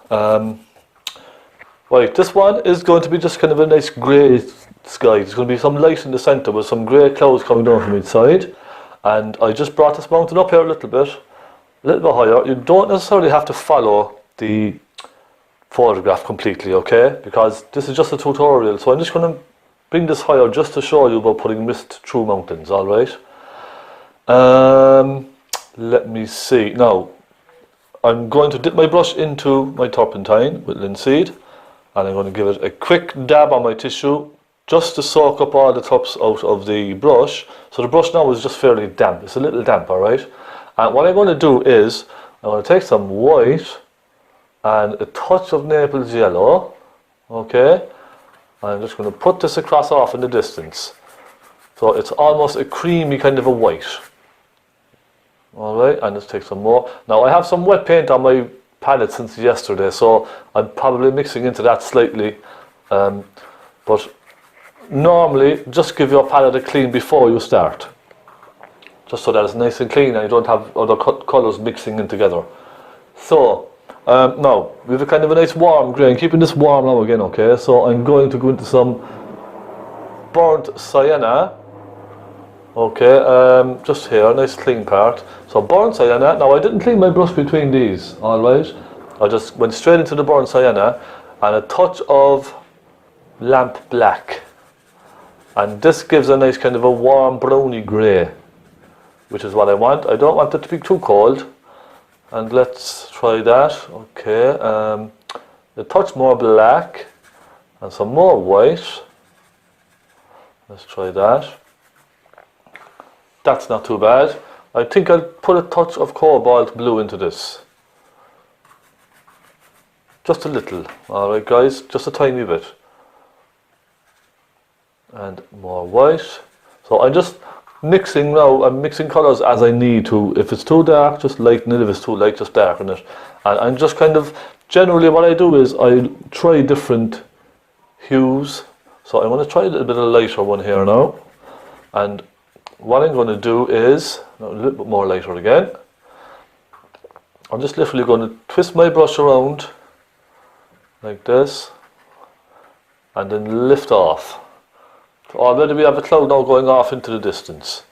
Right, this one is going to be just kind of a nice grey sky. There's going to be some light in the centre with some grey clouds coming down from each side. And I just brought this mountain up here a little bit higher. You don't necessarily have to follow the photograph completely, okay? Because this is just a tutorial. So I'm just going to bring this higher just to show you about putting mist through mountains, alright? Let me see. Now, I'm going to dip my brush into my turpentine with linseed, and I'm going to give it a quick dab on my tissue just to soak up all the tops out of the brush. So the brush now is just fairly damp. It's a little damp, alright? And what I'm going to do is I'm going to take some white and a touch of Naples yellow, okay? I'm just going to put this across off in the distance. So it's almost a creamy kind of a white. Alright, and let's take some more. Now I have some wet paint on my palette since yesterday, so I'm probably mixing into that slightly. But normally, just give your palette a clean before you start. Just so that it's nice and clean and you don't have other colours mixing in together. So, now, we have a kind of a nice warm grey. I'm keeping this warm now again, okay? So I'm going to go into some burnt sienna. Okay, just here, a nice clean part. So burnt sienna. Now I didn't clean my brush between these, alright? I just went straight into the burnt sienna and a touch of lamp black. And this gives a nice kind of a warm browny grey, which is what I want. I don't want it to be too cold. And let's try that. Okay, a touch more black and some more white. Let's try that. That's not too bad. I think I'll put a touch of cobalt blue into this. Just a little. Alright guys, just a tiny bit. And more white. So I'm just mixing now. I'm mixing colours as I need to. If it's too dark, just lighten it. If it's too light, just darken it. And I'm just kind of, generally what I do is I try different hues. So I'm going to try a little bit of a lighter one here now. And what I'm going to do is, a little bit more lighter again. I'm just literally going to twist my brush around like this and then lift off. So already we have a cloud now going off into the distance.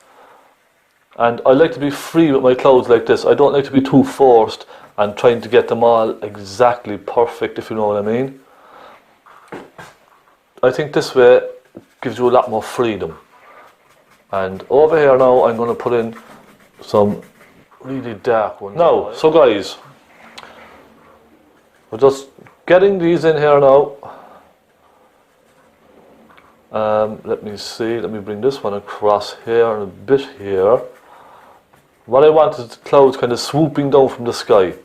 And I like to be free with my clouds like this. I don't like to be too forced and trying to get them all exactly perfect, if you know what I mean. I think this way gives you a lot more freedom. And over here now I'm going to put in some really dark ones. Now, so guys, we're just getting these in here now. Let me see, let me bring this one across here and a bit here. What I want is the clouds kind of swooping down from the sky.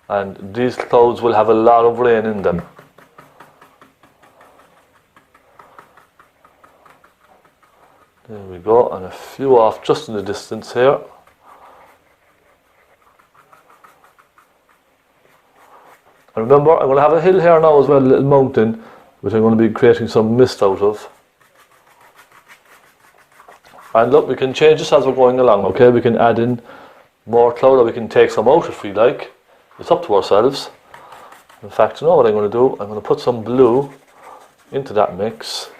And these clouds will have a lot of rain in them. There we go, and a few off just in the distance here. And remember, I'm going to have a hill here now as well, a little mountain, which I'm going to be creating some mist out of. And look, we can change this as we're going along, okay? We can add in more cloud, or we can take some out if we like. It's up to ourselves. In fact, you know what I'm going to do? I'm going to put some blue into that mix.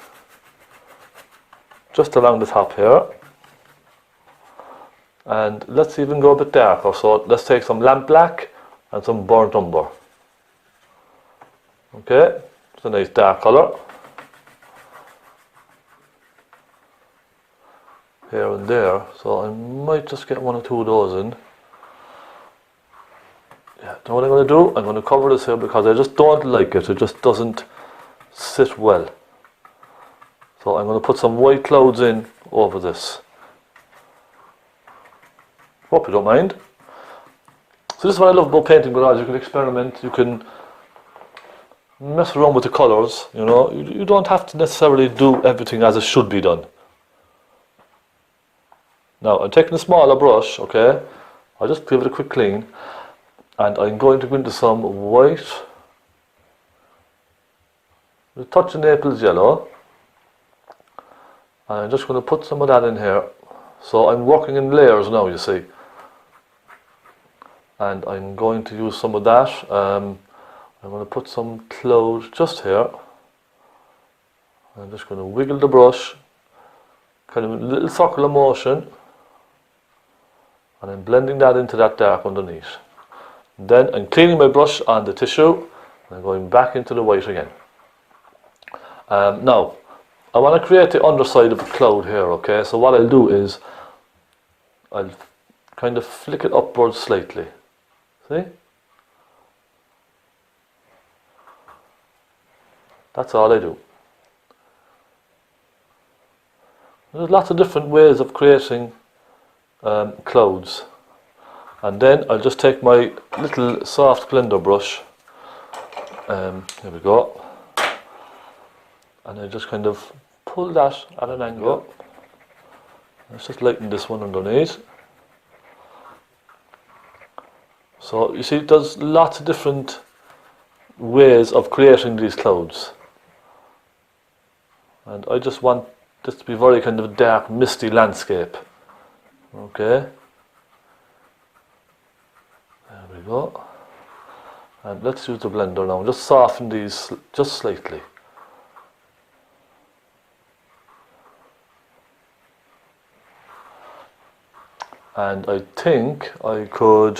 Just along the top here, and let's even go a bit darker. So let's take some lamp black and some burnt umber. Okay, it's a nice dark colour here and there, so I might just get one or two of those in. Yeah, you know what I'm going to do? I'm going to cover this here because I just don't like it. It just doesn't sit well. So I'm going to put some white clouds in over this. Hope you don't mind. So this is what I love about painting, because you can experiment, you can mess around with the colours, you know. You don't have to necessarily do everything as it should be done. Now I'm taking a smaller brush, okay. I'll just give it a quick clean. And I'm going to go into some white, a touch of Naples yellow. And I'm just going to put some of that in here. So I'm working in layers now, you see. and I'm going to use some of that. I'm going to put some cloud just here. I'm just going to wiggle the brush, kind of a little circular motion, and I'm blending that into that dark underneath. Then I'm cleaning my brush on the tissue, and I'm going back into the white again. Now, I want to create the underside of a cloud here, okay? So what I'll do is, I'll kind of flick it upwards slightly. See? That's all I do. There's lots of different ways of creating clouds. And then I'll just take my little soft blender brush. Here we go. And I just kind of pull that at an angle. Let's just lighten this one underneath. So you see, there's lots of different ways of creating these clouds. And I just want this to be very kind of dark, misty landscape. Okay. There we go. And let's use the blender now. Just soften these just slightly. And I think I could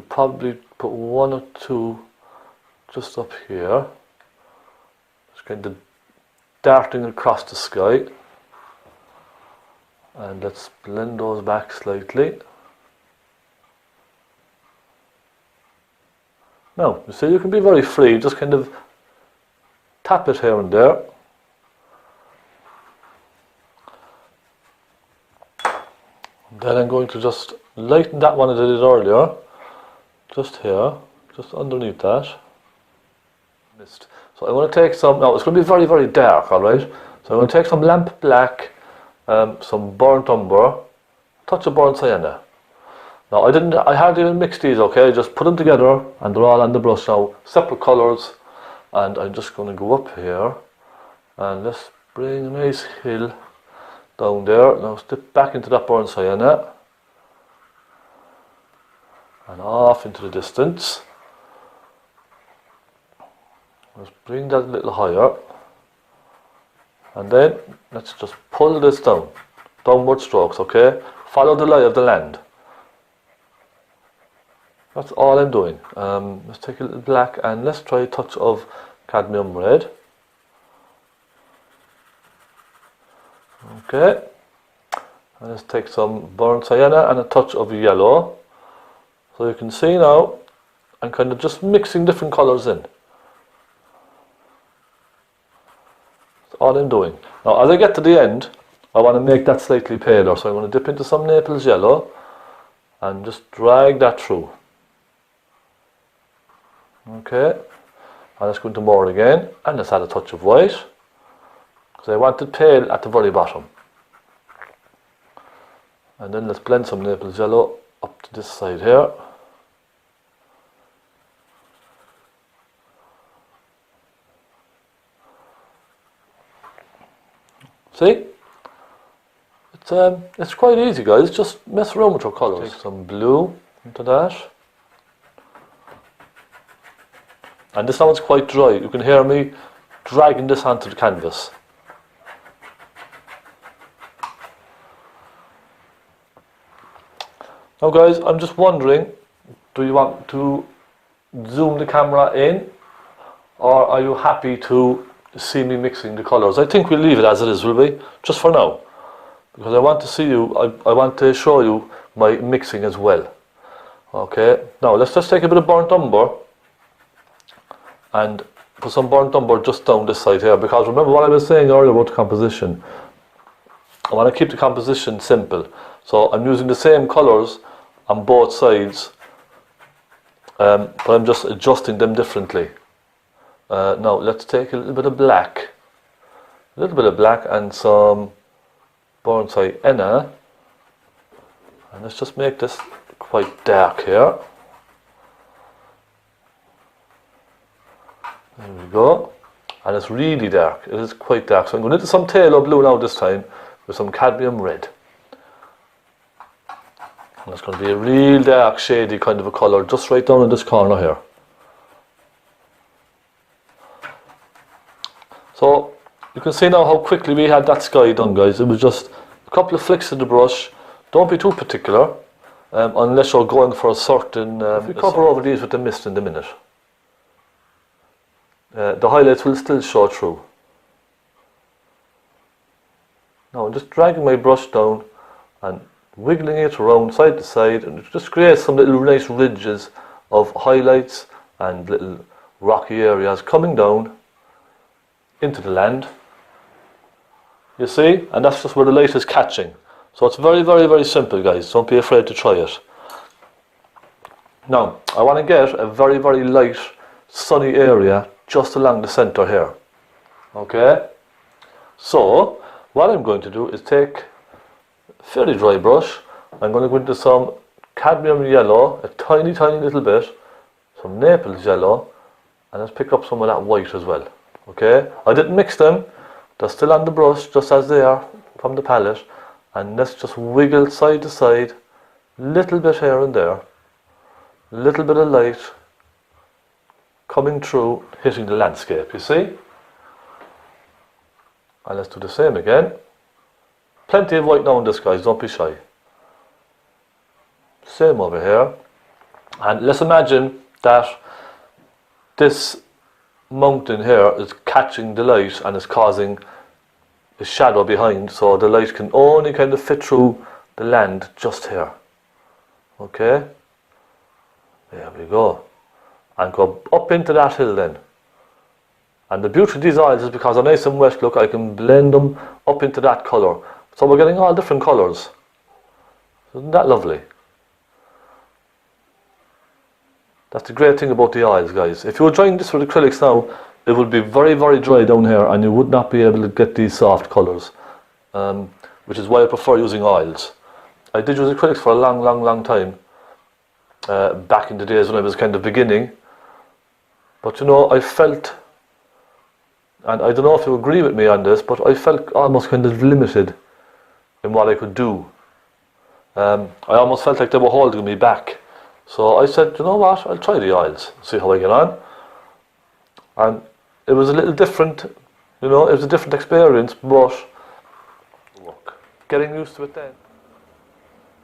probably put one or two just up here. Just kind of darting across the sky. And let's blend those back slightly. Now, you see, you can be very free, just kind of tap it here and there. Then I'm going to just lighten that one I did earlier, just here, just underneath that. Mist. So I'm going to take some, now it's going to be very, very dark, alright? So I'm going to take some lamp black, some burnt umber, touch of burnt sienna. Now I hardly even mix these, okay? I just put them together and they're all on the brush now, separate colours. And I'm just going to go up here and let's bring a nice hill down there. Now step back into that burnt sienna and off into the distance. Let's bring that a little higher, and then let's just pull this down, downward strokes, okay? Follow the lie of the land. That's all I'm doing. Let's take a little black and let's try a touch of cadmium red. Okay, and let's take some burnt sienna and a touch of yellow. So you can see now I'm kind of just mixing different colours in. That's all I'm doing. Now as I get to the end, I want to make that slightly paler, so I'm going to dip into some Naples yellow and just drag that through. Okay, and let's go into more again and let's add a touch of white, because I want it pale at the very bottom. And then let's blend some Naples yellow up to this side here. See? It's quite easy, guys. Just mess around with your colours. Take some blue into that. And this now is quite dry. You can hear me dragging this onto the canvas. Now guys, I'm just wondering, do you want to zoom the camera in, or are you happy to see me mixing the colours? I think we'll leave it as it is, will we? Just for now. Because I want to see you, I want to show you my mixing as well. Okay, now let's just take a bit of burnt umber and put some burnt umber just down this side here, because remember what I was saying earlier about the composition. I want to keep the composition simple. So I'm using the same colours on both sides, but I'm just adjusting them differently. Now let's take a little bit of black. And some burnt sienna, and let's just make this quite dark here. There we go. And it's really dark. It is quite dark. So I'm going into some phaylo blue now this time with some cadmium red. And it's going to be a real dark, shady kind of a colour, just right down in this corner here. So you can see now how quickly we had that sky done, guys. It was just a couple of flicks of the brush. Don't be too particular, unless you're going for a certain... we cover over these with the mist in a minute. The highlights will still show through. Now I'm just dragging my brush down and wiggling it around side to side, and it just creates some little nice ridges of highlights and little rocky areas coming down into the land. You see? And that's just where the light is catching. So it's very, very, very simple, guys. Don't be afraid to try it. Now, I want to get a very, very light, sunny area just along the centre here. Okay? So, what I'm going to do is take a fairly dry brush. I'm going to go into some cadmium yellow, a tiny, tiny little bit, some naples yellow, and let's pick up some of that white as well. Okay? I didn't mix them. They're still on the brush, just as they are from the palette. And let's just wiggle side to side, little bit here and there, little bit of light coming through, hitting the landscape, you see? And let's do the same again. Plenty of white now on this, guys, don't be shy. Same over here. And let's imagine that this mountain here is catching the light and is causing a shadow behind, so the light can only kind of fit through the land just here. Okay? There we go. And go up into that hill then. And the beauty of these oils is because they're nice and wet, look, I can blend them up into that colour. So we're getting all different colours. Isn't that lovely? That's the great thing about the oils, guys. If you were drying this with acrylics now, it would be very, very dry down here and you would not be able to get these soft colours. Which is why I prefer using oils. I did use acrylics for a long, long, long time. Back in the days when I was kind of beginning. But you know, I felt, and I don't know if you agree with me on this, but I felt almost kind of limited in what I could do. I almost felt like they were holding me back. So I said, you know what, I'll try the oils, see how I get on. And it was a little different, you know, it was a different experience, but look, getting used to it then.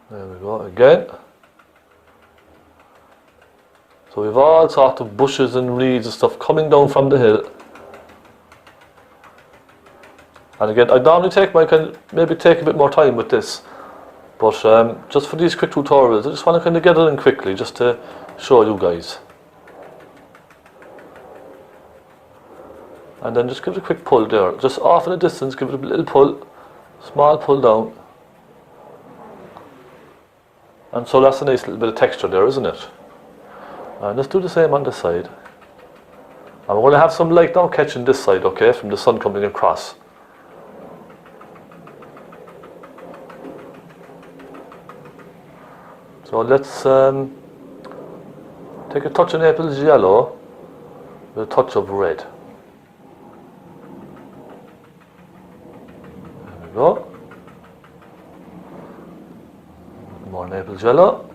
There we go, again. So we've all sorts of bushes and reeds and stuff coming down from the hill. And again, I normally take maybe take a bit more time with this. But just for these quick tutorials, I just want to kind of get it in quickly, just to show you guys. And then just give it a quick pull there, just off in the distance, give it a little pull, small pull down. And so that's a nice little bit of texture there, isn't it? And let's do the same on this side. And we're going to have some light now catching this side, okay, from the sun coming across. So let's take a touch of naples yellow with a touch of red. There we go. More naples yellow.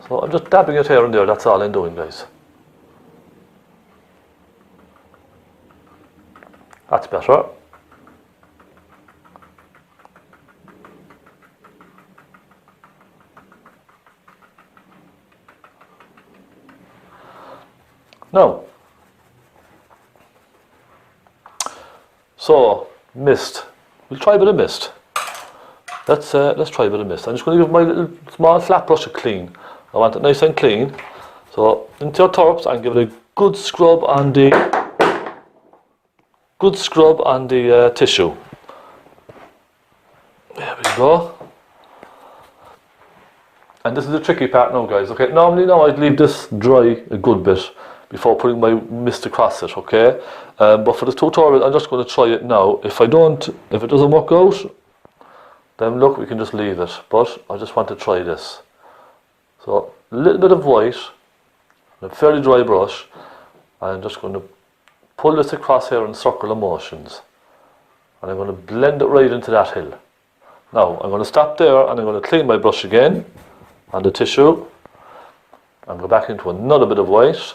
So I'm just dabbing it here and there, that's all I'm doing, guys. That's better. Now, so mist. We'll try a bit of mist. Let's try a bit of mist. I'm just going to give my little small flat brush a clean. I want it nice and clean. So into your turps and give it a good scrub on the tissue. There we go. And this is the tricky part now, guys. Okay, normally now I'd leave this dry a good bit before putting my mist across it, okay? But for this tutorial, I'm just going to try it now. If it doesn't work out, then look, we can just leave it. But I just want to try this. So, a little bit of white, a fairly dry brush. I'm just going to pull this across here in circular motions. and I'm going to blend it right into that hill. Now I'm going to stop there and I'm going to clean my brush again on the tissue and go back into another bit of white,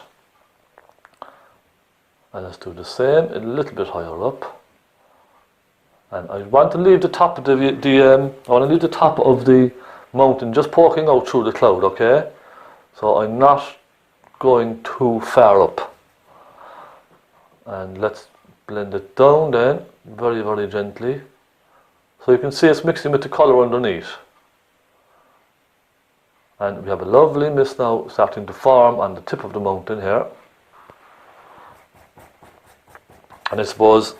and let's do the same a little bit higher up. And I want to leave the top of I want to leave the top of the mountain just poking out through the cloud, okay? So I'm not going too far up. And let's blend it down then, very, very gently. So you can see it's mixing with the colour underneath. And we have a lovely mist now starting to form on the tip of the mountain here. And I suppose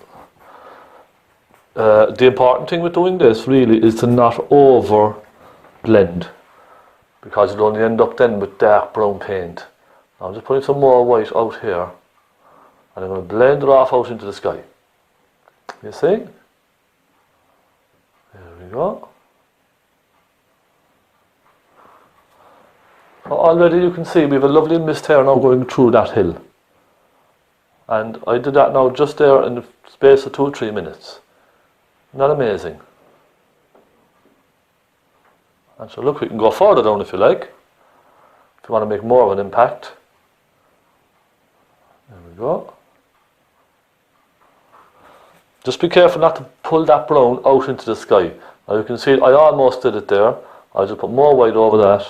the important thing with doing this really is to not over blend, because you'll only end up then with dark brown paint. Now I'm just putting some more white out here, and I'm going to blend it off out into the sky. You see? There we go. So already you can see we have a lovely mist here now going through that hill. And I did that now just there in the space of 2 or 3 minutes. Not amazing? And so look, we can go further down if you like, if you want to make more of an impact. There we go. Just be careful not to pull that brown out into the sky. Now you can see I almost did it there. I'll just put more white over that.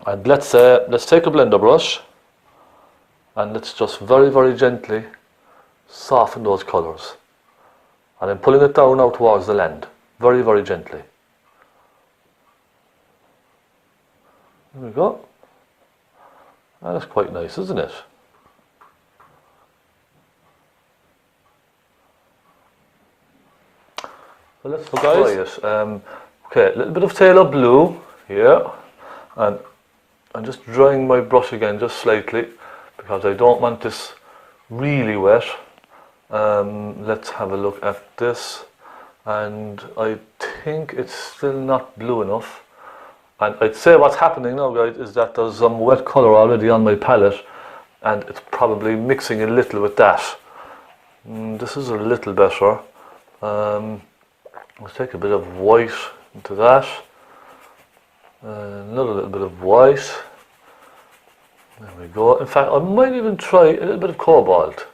And let's take a blender brush and let's just very, very gently soften those colours. And I'm pulling it down now towards the land, very, very gently. There we go. That's quite nice, isn't it? So let's try it. Okay, a little bit of phaylo blue here, and I'm just drying my brush again just slightly because I don't want this really wet. Let's have a look at this, and I think it's still not blue enough. And I'd say what's happening now, guys, is that there's some wet colour already on my palette, and it's probably mixing a little with that. This is a little better. Let's take a bit of white into that. Another little bit of white. There we go. In fact, I might even try a little bit of cobalt.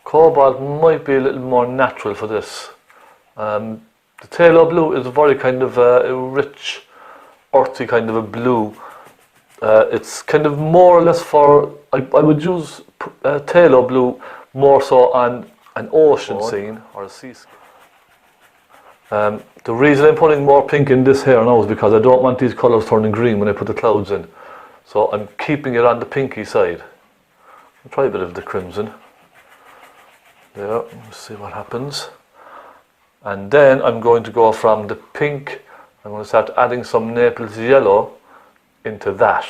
Cobalt might be a little more natural for this. The phaylo blue is a very kind of a rich, earthy kind of a blue. It's kind of more or less for, I would use phaylo blue more so on an ocean scene or a seascape. The reason I'm putting more pink in this here now is because I don't want these colours turning green when I put the clouds in. So I'm keeping it on the pinky side. I'll try a bit of the crimson. There, let's see what happens. And then I'm going to go from the pink, I'm going to start adding some Naples yellow into that.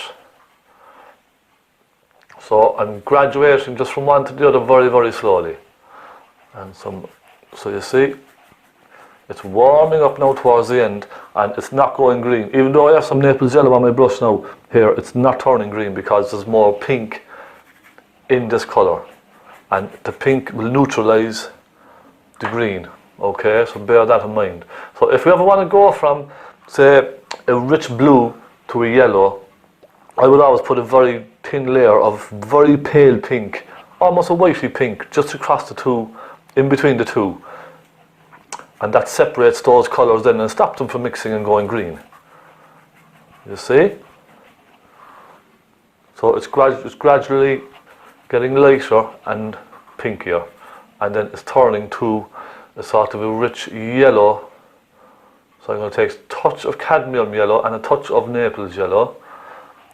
So I'm graduating just from one to the other very, very slowly. And so you see, it's warming up now towards the end, and it's not going green. Even though I have some Naples yellow on my brush now, here, it's not turning green because there's more pink in this colour. And the pink will neutralise the green. Okay, so bear that in mind. So if you ever want to go from, say, a rich blue to a yellow, I would always put a very thin layer of very pale pink, almost a whitey pink, just across the two, in between the two. And that separates those colours then and stops them from mixing and going green. You see? So it's gradually getting lighter and pinkier, and then it's turning to a sort of a rich yellow. So I'm going to take a touch of cadmium yellow and a touch of Naples yellow,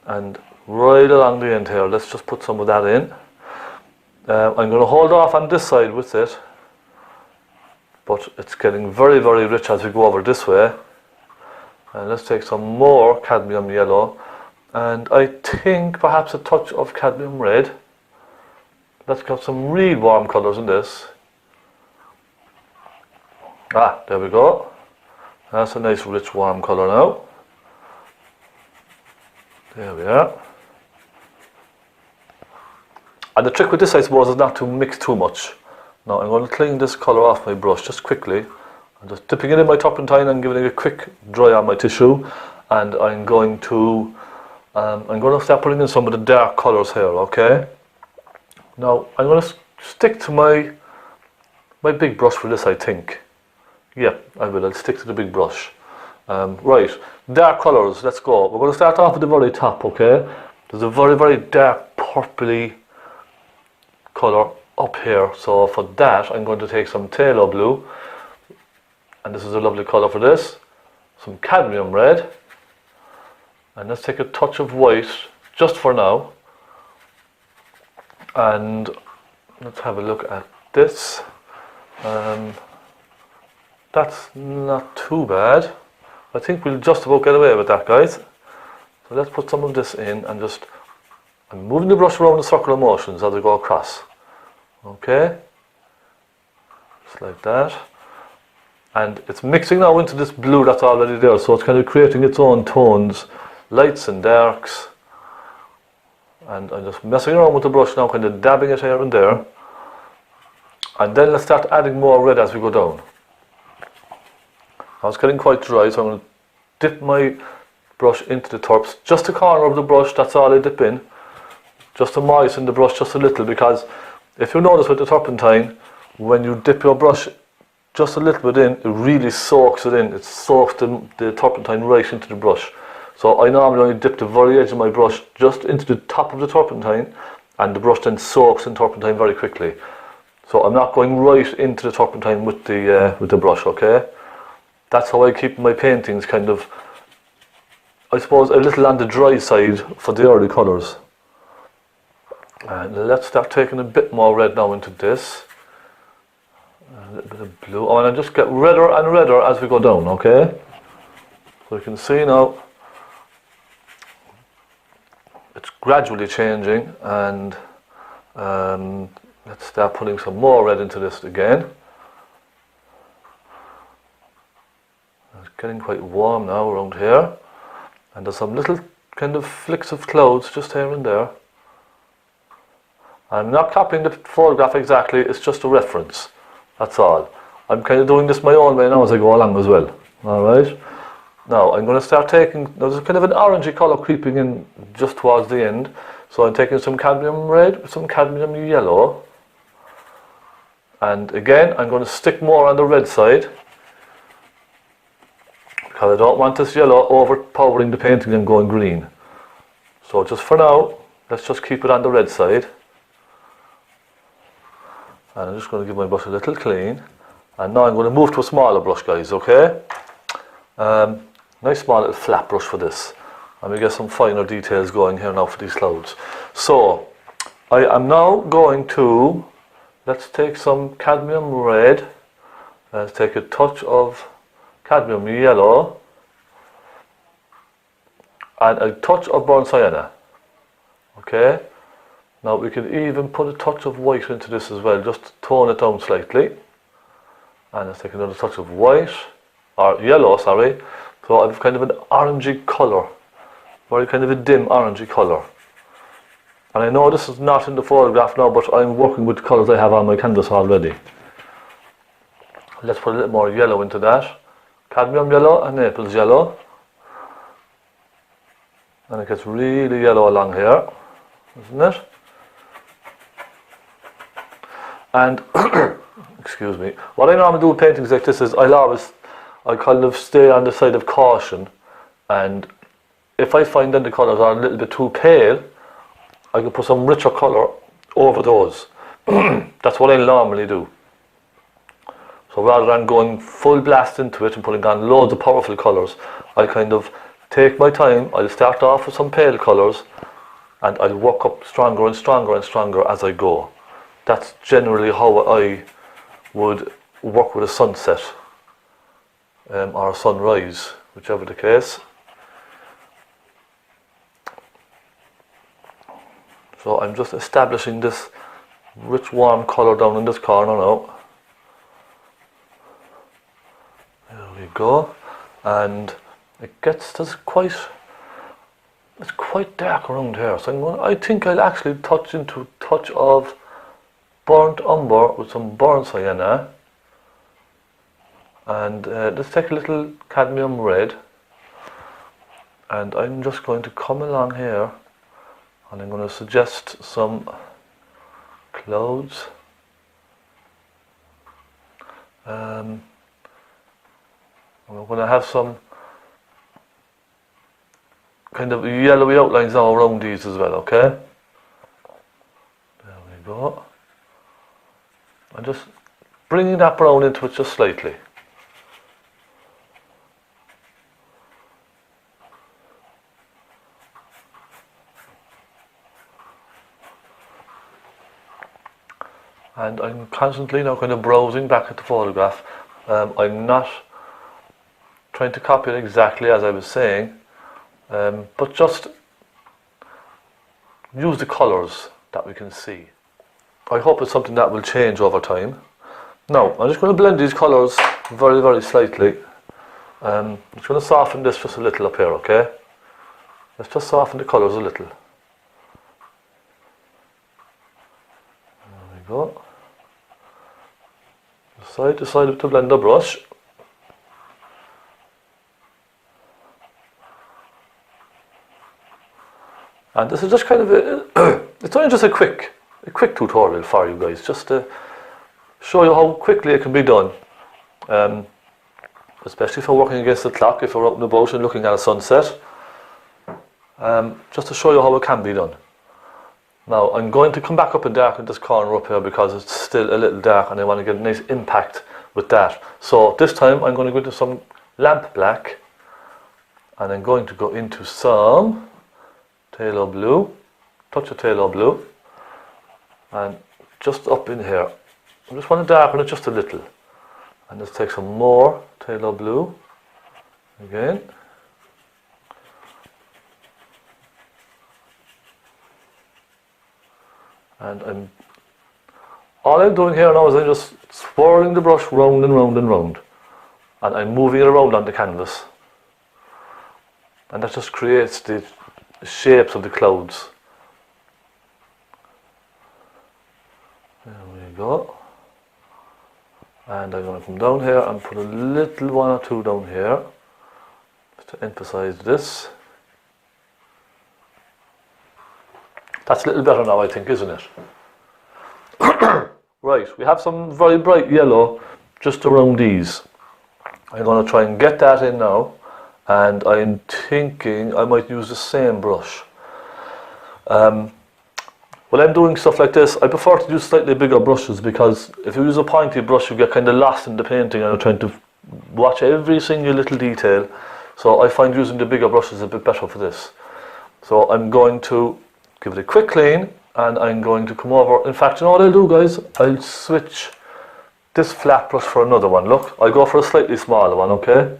and right along the end here, let's just put some of that in. I'm going to hold off on this side with it, but it's getting very, very rich as we go over this way. And let's take some more cadmium yellow, and I think perhaps a touch of cadmium red. Let's get some real warm colours in this. There we go. That's a nice rich warm colour now. There we are. And the trick with this, I suppose, is not to mix too much. Now I'm going to clean this colour off my brush just quickly. I'm just dipping it in my turpentine and giving it a quick dry on my tissue. And I'm going to start putting in some of the dark colours here, okay? Now I'm going to stick to my big brush for this, I think. Yeah, I will. I'll stick to the big brush. Right, dark colours, let's go. We're going to start off at the very top, okay? There's a very, very dark purpley colour up here. So for that, I'm going to take some phaylo blue. And this is a lovely colour for this. Some cadmium red. And let's take a touch of white, just for now. And let's have a look at this. That's not too bad. I think we'll just about get away with that, guys. So let's put some of this in and I'm moving the brush around in circular motions as I go across. Okay, just like that. And it's mixing now into this blue that's already there, so it's kind of creating its own tones, lights and darks. And I'm just messing around with the brush now, kind of dabbing it here and there. And then let's start adding more red as we go down. Now it's getting quite dry, so I'm going to dip my brush into the turps. Just the corner of the brush, that's all I dip in. Just to moisten the brush just a little, because if you notice with the turpentine, when you dip your brush just a little bit in, it really soaks it in. It soaks the turpentine right into the brush. So I normally only dip the very edge of my brush just into the top of the turpentine, and the brush then soaks in turpentine very quickly. So I'm not going right into the turpentine with the brush, okay? That's how I keep my paintings kind of, I suppose, a little on the dry side for the early colours. And let's start taking a bit more red now into this. A little bit of blue. Oh, and I just get redder and redder as we go down, okay? So you can see now it's gradually changing, and let's start putting some more red into this again. It's getting quite warm now around here, and there's some little kind of flicks of clouds just here and there. I'm not copying the photograph exactly, it's just a reference, that's all. I'm kind of doing this my own way now as I go along as well. Alright, now I'm going to start taking, there's kind of an orangey colour creeping in just towards the end. So I'm taking some cadmium red with some cadmium yellow. And again, I'm going to stick more on the red side, because I don't want this yellow overpowering the painting and going green. So just for now, let's just keep it on the red side. And I'm just going to give my brush a little clean. And now I'm going to move to a smaller brush, guys, okay? Nice small little flat brush for this. And we get some finer details going here now for these clouds. So, I am now going to, let's take some cadmium red. Let's take a touch of cadmium yellow. And a touch of burnt sienna. Okay? Now we can even put a touch of white into this as well, just to tone it down slightly. And let's take another touch of white, or yellow, sorry. So I've kind of an orangey colour, very kind of a dim orangey colour. And I know this is not in the photograph now, but I'm working with the colours I have on my canvas already. Let's put a little more yellow into that. Cadmium yellow and naples yellow. And it gets really yellow along here, isn't it? And, excuse me, what I normally do with paintings like this is I kind of stay on the side of caution, and if I find that the colours are a little bit too pale, I can put some richer colour over those. That's what I normally do. So rather than going full blast into it and putting on loads of powerful colours, I kind of take my time. I'll start off with some pale colours, and I'll work up stronger and stronger and stronger as I go. That's generally how I would work with a sunset or a sunrise, whichever the case. So I'm just establishing this rich warm colour down in this corner now. There we go. And it gets, there's quite it's quite dark around here, so I think I'll actually touch into a touch of burnt umber with some burnt sienna, and let's take a little cadmium red, and I'm just going to come along here and I'm going to suggest some clouds. And we're going to have some kind of yellowy outlines now around these as well, okay? There we go. And just bringing that brown into it just slightly. And I'm constantly now kind of browsing back at the photograph. I'm not trying to copy it exactly as I was saying, but just use the colours that we can see. I hope it's something that will change over time. Now, I'm just going to blend these colours very, very slightly. I'm just going to soften this just a little up here, okay? Let's just soften the colours a little. There we go. Side to side with the blender brush. And this is just kind of it's only just a quick tutorial for you guys, just to show you how quickly it can be done. Especially if you're working against the clock, if you're out and about and looking at a sunset. Just to show you how it can be done. Now I'm going to come back up and darken this corner up here because it's still a little dark and I want to get a nice impact with that. So this time I'm going to go into some lamp black and I'm going to go into some phaylo blue, touch of phaylo blue, and just up in here I just want to darken it just a little, and let's take some more phaylo blue again. And all I'm doing here now is I'm just swirling the brush round and round and round, and I'm moving it around on the canvas, and that just creates the shapes of the clouds. There we go. And I'm going to come down here and put a little one or two down here just to emphasize this. That's a little better now, I think, isn't it? Right, we have some very bright yellow just around these. I'm going to try and get that in now, and I'm thinking I might use the same brush. When I'm doing stuff like this, I prefer to use slightly bigger brushes, because if you use a pointy brush you get kind of lost in the painting and you're trying to watch every single little detail. So I find using the bigger brushes a bit better for this. So I'm going to give it a quick clean, and I'm going to come over. In fact, you know what I'll do, guys? I'll switch this flat brush for another one. Look, I'll go for a slightly smaller one, okay?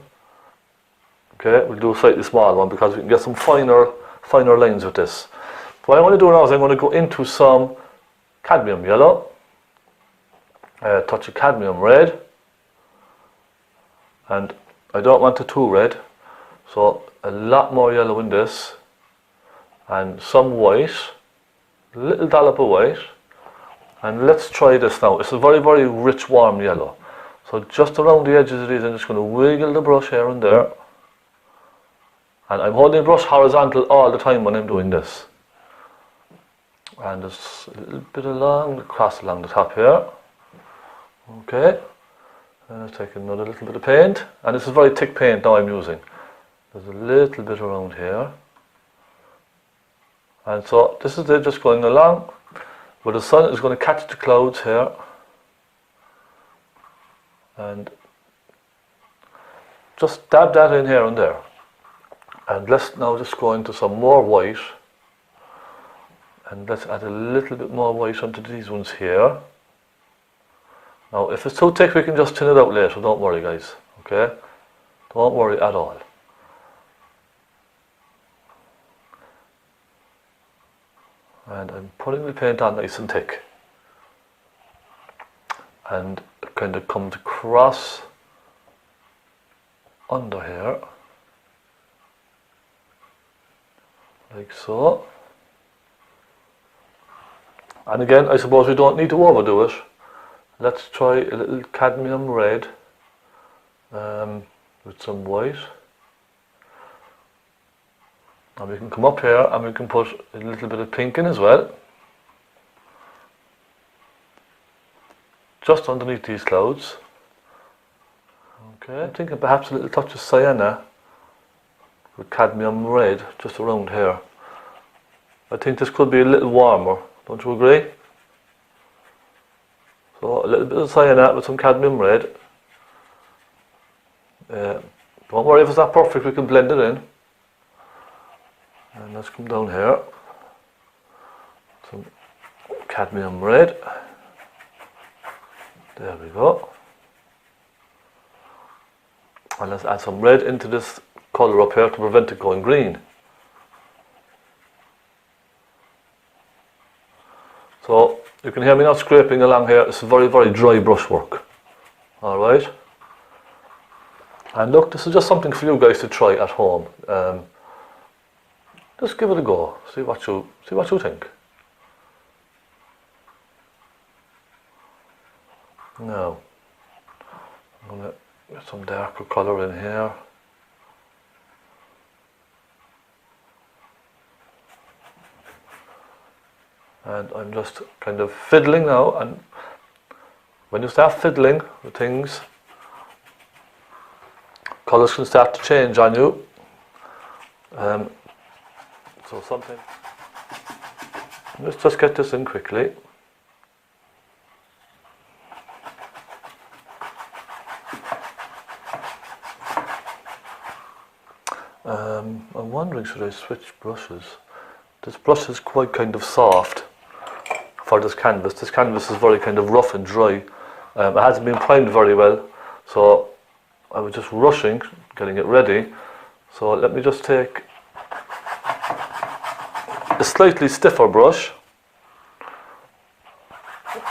Okay, we'll do a slightly smaller one because we can get some finer lines with this. What I'm going to do now is I'm going to go into some cadmium yellow, touch of cadmium red, and I don't want it too red, so a lot more yellow in this, and some white, a little dollop of white, and let's try this now. It's a very, very rich, warm yellow. So just around the edges of these, I'm just going to wiggle the brush here and there, and I'm holding the brush horizontal all the time when I'm doing this. And just a little bit across along the top here. Okay, let's take another little bit of paint, and this is very thick paint now I'm using. There's a little bit around here. And so this is it, just going along, but the sun is going to catch the clouds here, and just dab that in here and there. And let's now just go into some more white, and let's add a little bit more white onto these ones here. Now if it's too thick we can just thin it out later, don't worry guys, okay? Don't worry at all. And I'm putting the paint on nice and thick, and it kind of comes across under here, like so. And again, I suppose we don't need to overdo it. Let's try a little cadmium red with some white. And we can come up here and we can put a little bit of pink in as well. Just underneath these clouds. Okay, I'm thinking perhaps a little touch of sienna with cadmium red just around here. I think this could be a little warmer, don't you agree? So a little bit of sienna with some cadmium red. Don't worry if it's not perfect, we can blend it in. And let's come down here. Some cadmium red. There we go. And let's add some red into this colour up here to prevent it going green. So you can hear me now scraping along here. It's very, very dry brushwork. Alright. And look, this is just something for you guys to try at home. Just give it a go. See what you think. Now, I'm going to get some darker colour in here. And I'm just kind of fiddling now, and when you start fiddling with things, colours can start to change on you. So something. Let's just get this in quickly. I'm wondering, should I switch brushes? This brush is quite kind of soft for this canvas. This canvas is very kind of rough and dry. It hasn't been primed very well, so I was just rushing, getting it ready. So let me just take a slightly stiffer brush. There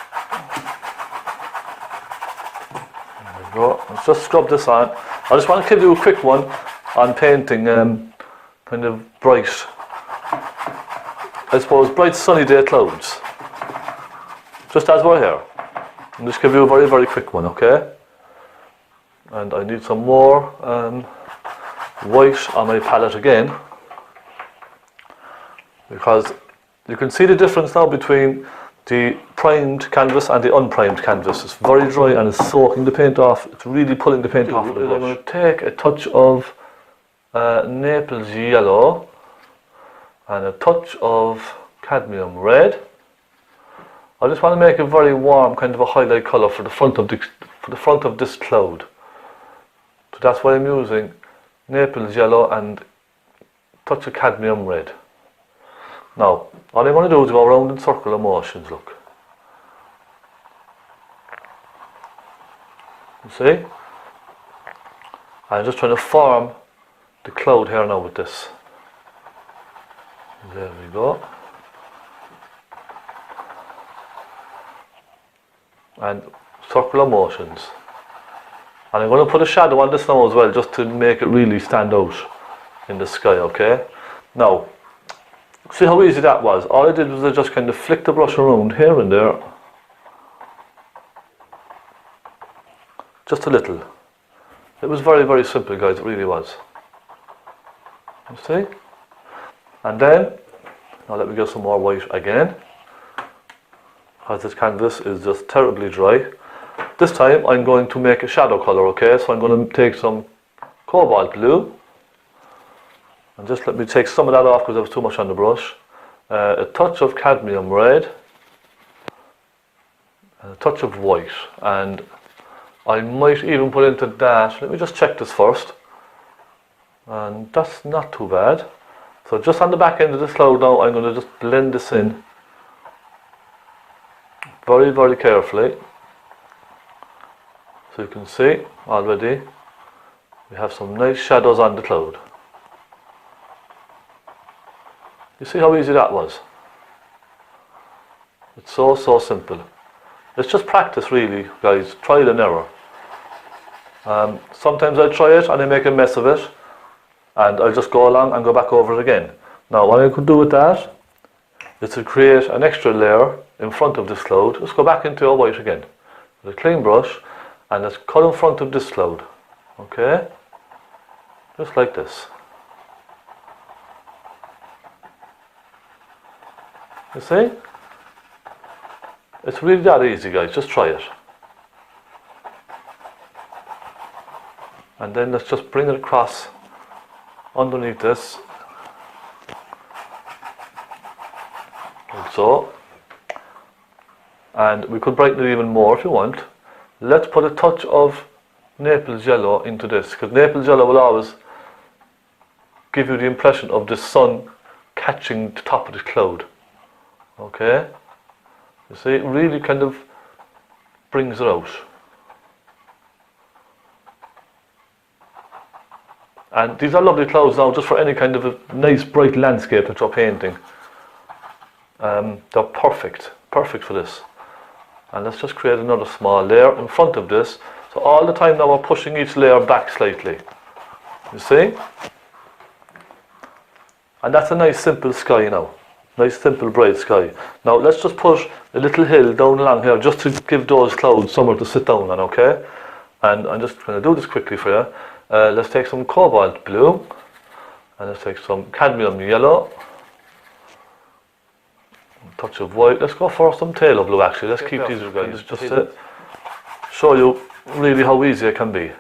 we go. Let's just scrub this on. I just want to give you a quick one on painting kind of bright, I suppose, bright sunny day clouds. Just as we're here. I'll just give you a very, very quick one, okay? And I need some more white on my palette again, because you can see the difference now between the primed canvas and the unprimed canvas. It's very dry and it's soaking the paint off. It's really pulling the paint off. I'm going to take a touch of Naples yellow and a touch of cadmium red. I just want to make a very warm kind of a highlight colour for the front of this cloud. So that's why I'm using Naples yellow and a touch of cadmium red. Now, all I'm going to do is go around in circular motions, look. You see? I'm just trying to form the cloud here now with this. There we go. And circular motions. And I'm going to put a shadow on this now as well, just to make it really stand out in the sky, okay? Now, see how easy that was? All I did was I just kind of flicked the brush around here and there. Just a little. It was very, very simple, guys, it really was. You see? And then, now let me get some more white again, because this canvas is just terribly dry. This time I'm going to make a shadow colour, okay? So I'm going to take some cobalt blue, and just let me take some of that off because there was too much on the brush. A touch of cadmium red, and a touch of white, and I might even put into that, let me just check this first, and that's not too bad. So just on the back end of this cloud now, I'm going to just blend this in very, very carefully. So you can see already we have some nice shadows on the cloud. You see how easy that was? It's so, so simple. It's just practice really, guys, trial and error. Sometimes I try it and I make a mess of it, and I'll just go along and go back over it again. Now what I could do with that is to create an extra layer in front of this cloud. Let's go back into our white again. With a clean brush, and let's cut in front of this cloud. Okay? Just like this. You see? It's really that easy, guys. Just try it. And then let's just bring it across underneath this. Like so. And we could brighten it even more if you want. Let's put a touch of Naples yellow into this, because Naples yellow will always give you the impression of the sun catching the top of the cloud. Okay? You see, it really kind of brings it out. And these are lovely clouds now, just for any kind of a nice bright landscape that you're painting. They're perfect for this. And let's just create another small layer in front of this. So all the time now we're pushing each layer back slightly. You see? And that's a nice simple sky now. Nice simple bright sky. Now let's just put a little hill down along here just to give those clouds somewhere to sit down on, okay? And I'm just going to do this quickly for you. Let's take some cobalt blue. And let's take some cadmium yellow. A touch of white. Let's go for some phaylo blue actually. Let's keep these guys just to show you really how easy it can be.